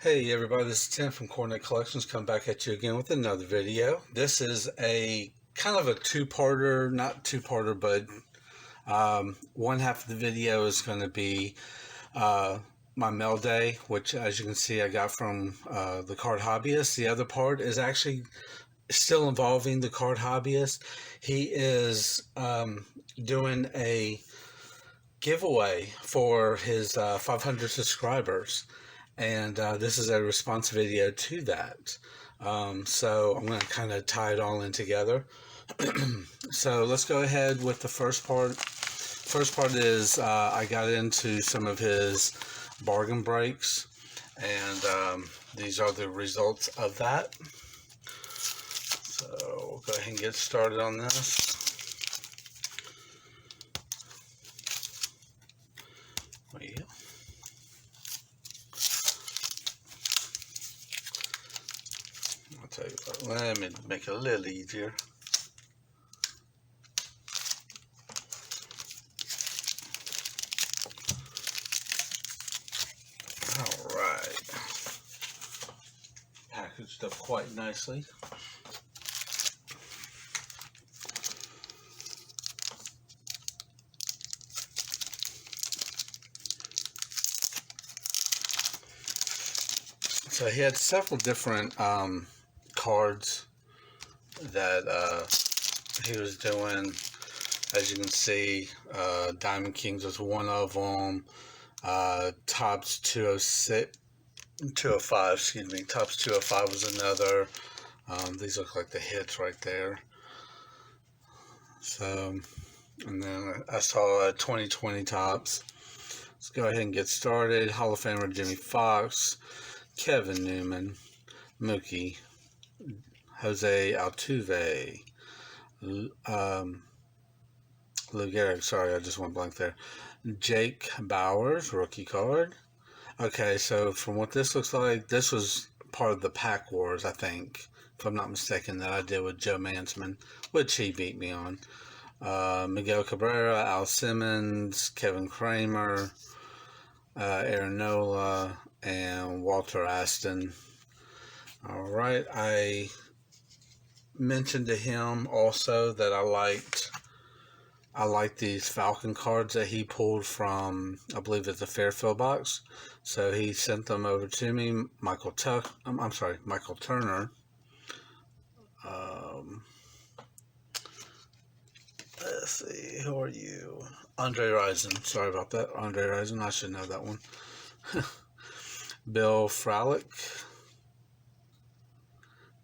Hey everybody, this is Tim from Cornette Collections. Come back at you again with another video. This is a kind of a two-parter, not two-parter, but one half of the video is going to be my mail day, which as you can see I got from the Cardhobbyist. The other part is actually still involving the Cardhobbyist. He is doing a giveaway for his 500 subscribers, and this is a response video to that. So I'm going to kind of tie it all in together. So let's go ahead with the first part. First part is I got into some of his bargain breaks, and these are the results of that. So we'll go ahead and get started on this. I'll tell you what, let me make it a little easier. Alright. Packaged up quite nicely. So he had several different cards that he was doing. As you can see, Diamond Kings was one of them. Tops 205, excuse me. Tops 205 was another. These look like the hits right there. So, and then I saw 2020 tops. Let's go ahead and get started. Hall of Famer Jimmy Fox, Kevin Newman, Mookie, Jose Altuve, Lou Gehrig, sorry, I just went blank there. Jake Bauers, rookie card. Okay, so from what this looks like, this was part of the Pack Wars, I think, if I'm not mistaken, that I did with Joe Mansman, which he beat me on. Miguel Cabrera, Al Simmons, Kevin Kramer, Aaron Nola, and Walter Aston. Alright, I mentioned to him also that I liked these Falcon cards that he pulled from, I believe it's a Fairfield box. So he sent them over to me. Michael Turner. Let's see, who are you? Andre Rison. Sorry about that. Andre Rison, I should know that one. Bill Fralick.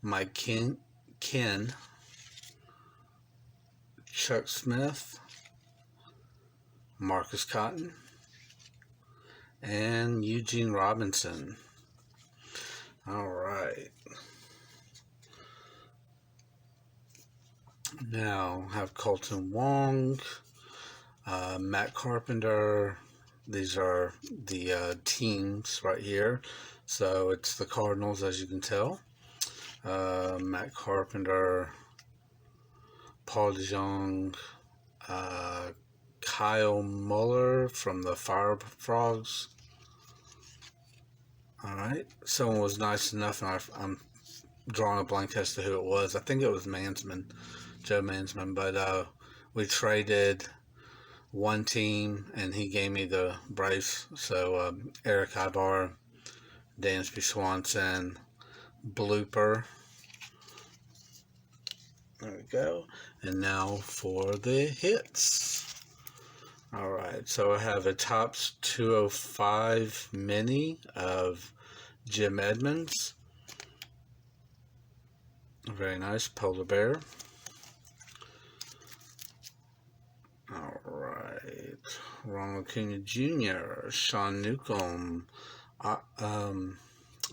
Mike Ken. Chuck Smith. Marcus Cotton. And Eugene Robinson. Alright. Now have Colton Wong, Matt Carpenter. These are the teams right here. So it's the Cardinals, as you can tell. Matt Carpenter, Paul DeJong, Kyle Muller from the Fire Frogs. Alright, someone was nice enough, and I'm drawing a blank as to who it was. I think it was Mansman, Joe Mansman, but we traded one team, and he gave me the Braves. So Eric Ibar, Dansby Swanson, Blooper. There we go. And now for the hits. Alright, so I have a Topps 205 mini of Jim Edmonds. Very nice, Polar Bear. Alright, Ronald Acuna Jr., Sean Newcomb,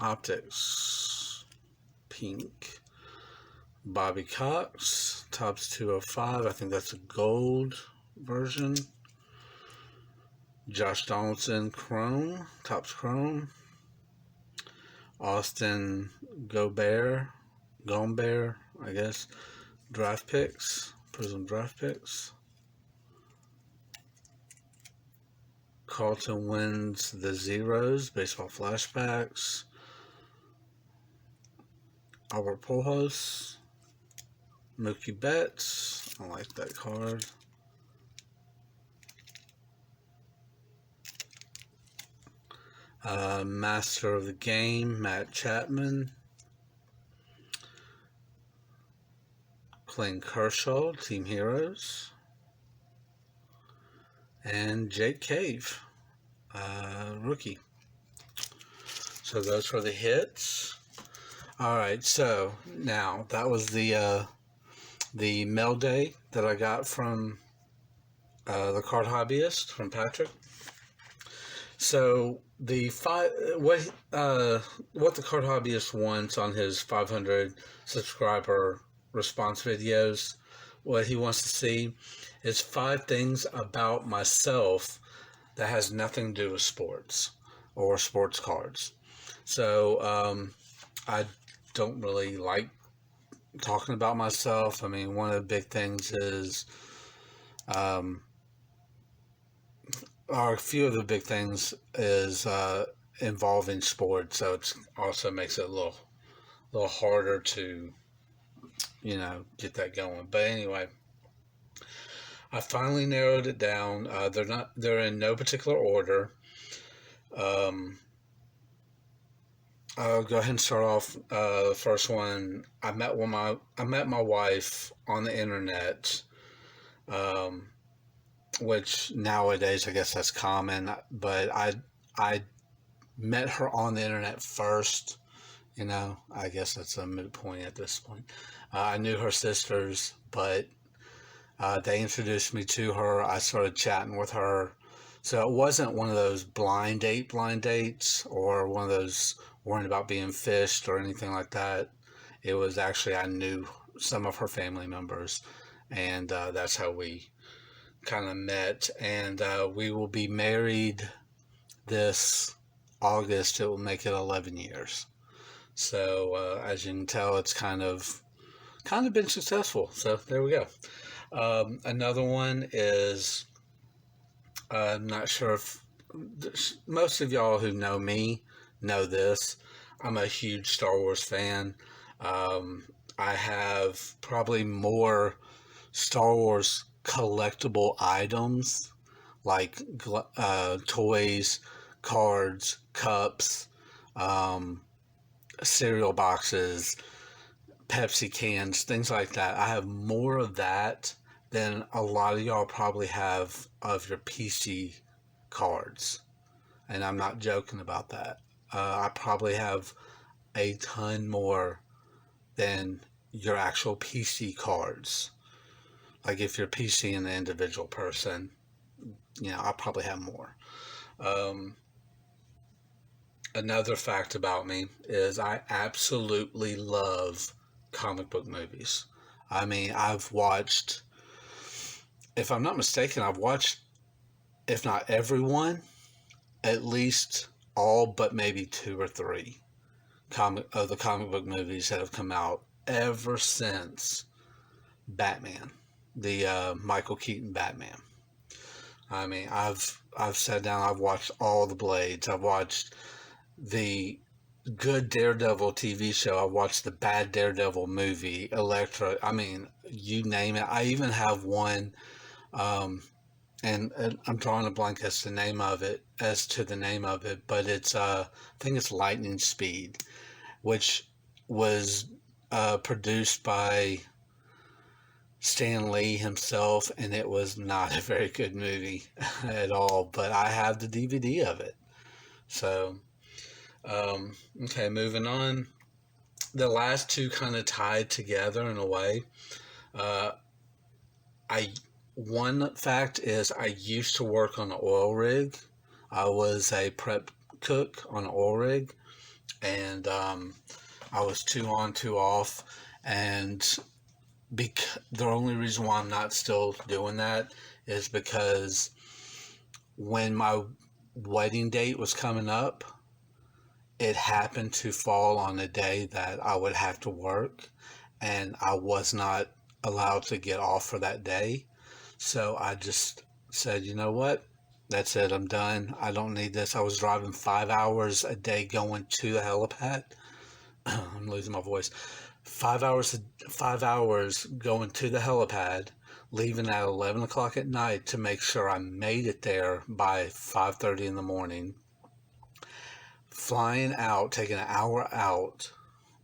Optics, Pink, Bobby Cox, Topps 205, I think that's a gold version. Josh Donaldson, Chrome, Topps Chrome. Austin Gobert, I guess, draft picks, Prism draft picks. Carlton wins the Zeros, baseball flashbacks. Albert Pujols, Mookie Betts. I like that card. Master of the Game, Matt Chapman. Clayton Kershaw, Team Heroes. And Jake Cave, rookie. So those were the hits. All right, so now that was the mail day that I got from the Card Hobbyist from Patrick. So the what the Card Hobbyist wants on his 500 subscriber response videos, what he wants to see is 5 things about myself that has nothing to do with sports or sports cards. So I don't really like talking about myself. I mean, one of the big things is or a few of the big things is involving sports, so it also makes it a little harder to get that going. But anyway, I finally narrowed it down. They're in no particular order. I'll go ahead and start off. The first one, I met my wife on the internet. Which nowadays I guess that's common, but I met her on the internet first. I guess that's a moot point at this point. I knew her sisters, but they introduced me to her. I started chatting with her, so it wasn't one of those blind dates, or one of those worrying about being fished or anything like that. It was actually, I knew some of her family members, and that's how we kind of met. And we will be married this August. It will make it 11 years. So as you can tell, it's kind of been successful. So there we go. Another one is, I'm not sure if most of y'all who know me know this. I'm a huge Star Wars fan. I have probably more Star Wars collectible items like toys, cards, cups, cereal boxes, Pepsi cans, things like that. I have more of that than a lot of y'all probably have of your PC cards. And I'm not joking about that. I probably have a ton more than your actual PC cards. Like if you're PC and the individual person, I probably have more. Another fact about me is I absolutely love comic book movies. I mean, I've watched, if I'm not mistaken, I've watched, if not every one, at least all but maybe 2 or 3 of the comic book movies that have come out ever since Batman, the Michael Keaton Batman. I mean, I've sat down, I've watched all the Blades, I've watched the good Daredevil TV show, I've watched the bad Daredevil movie, Elektra. I mean, you name it. I even have one, and I'm drawing a blank as to the name of it, but it's I think it's Lightning Speed, which was produced by Stan Lee himself, and it was not a very good movie at all, but I have the DVD of it. So, okay, moving on. The last two kind of tied together in a way. One fact is I used to work on an oil rig. I was a prep cook on an oil rig, and I was 2 on, 2 off, and the only reason why I'm not still doing that is because when my wedding date was coming up, it happened to fall on a day that I would have to work, and I was not allowed to get off for that day. So I just said, you know what? That's it. I'm done. I don't need this. I was driving 5 hours a day going to the helipad I'm losing my voice. 5 hours going to the helipad, leaving at 11 o'clock at night to make sure I made it there by 5:30 in the morning, flying out, taking an hour out,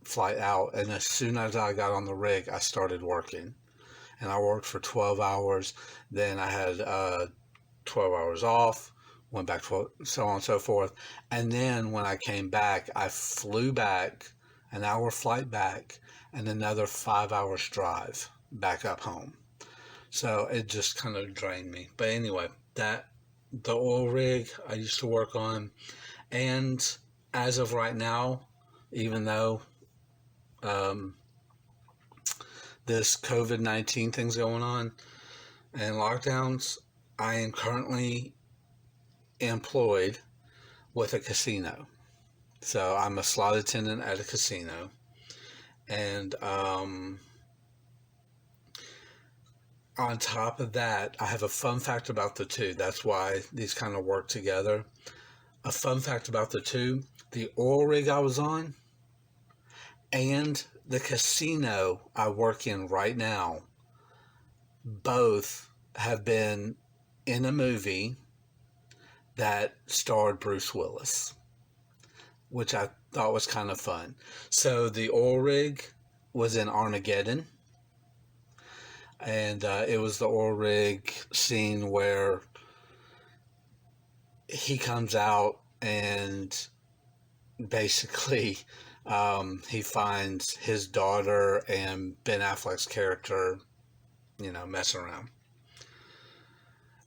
flight out, and as soon as I got on the rig, I started working. And I worked for 12 hours. Then I had 12 hours off, went back to so on and so forth. And then when I came back, I flew back, an hour flight back, and another 5 hours drive back up home. So it just kind of drained me. But anyway, the oil rig I used to work on, and as of right now, even though this COVID-19 thing's going on and lockdowns, I am currently employed with a casino. So I'm a slot attendant at a casino. And on top of that, I have a fun fact about the two. That's why these kind of work together. A fun fact about the two, the oil rig I was on and the casino I work in right now, both have been in a movie that starred Bruce Willis, which I thought was kind of fun. So the oil rig was in Armageddon, and it was the oil rig scene where he comes out and basically he finds his daughter and Ben Affleck's character, messing around.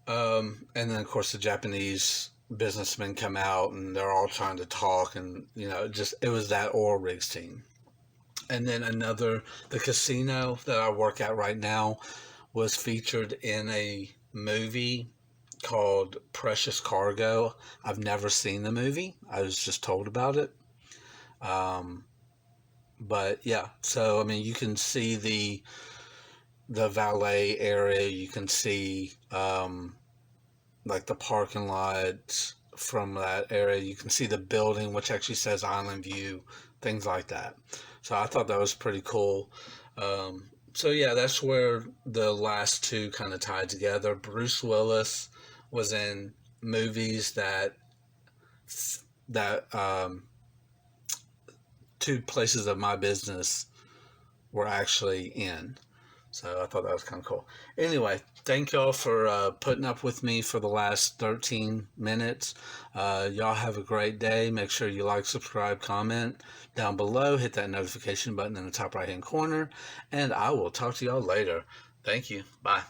And then, of course, the Japanese businessmen come out and they're all trying to talk, and, it was that oil rig scene. And then the casino that I work at right now was featured in a movie called Precious Cargo. I've never seen the movie. I was just told about it. But yeah, so, I mean, you can see the valet area. You can see, like the parking lot from that area. You can see the building, which actually says Island View, things like that. So I thought that was pretty cool. So yeah, that's where the last two kind of tied together. Bruce Willis was in movies that two places of my business were actually in. So I thought that was kind of cool. Anyway, thank y'all for putting up with me for the last 13 minutes. Y'all have a great day. Make sure you like, subscribe, comment down below. Hit that notification button in the top right-hand corner. And I will talk to y'all later. Thank you. Bye.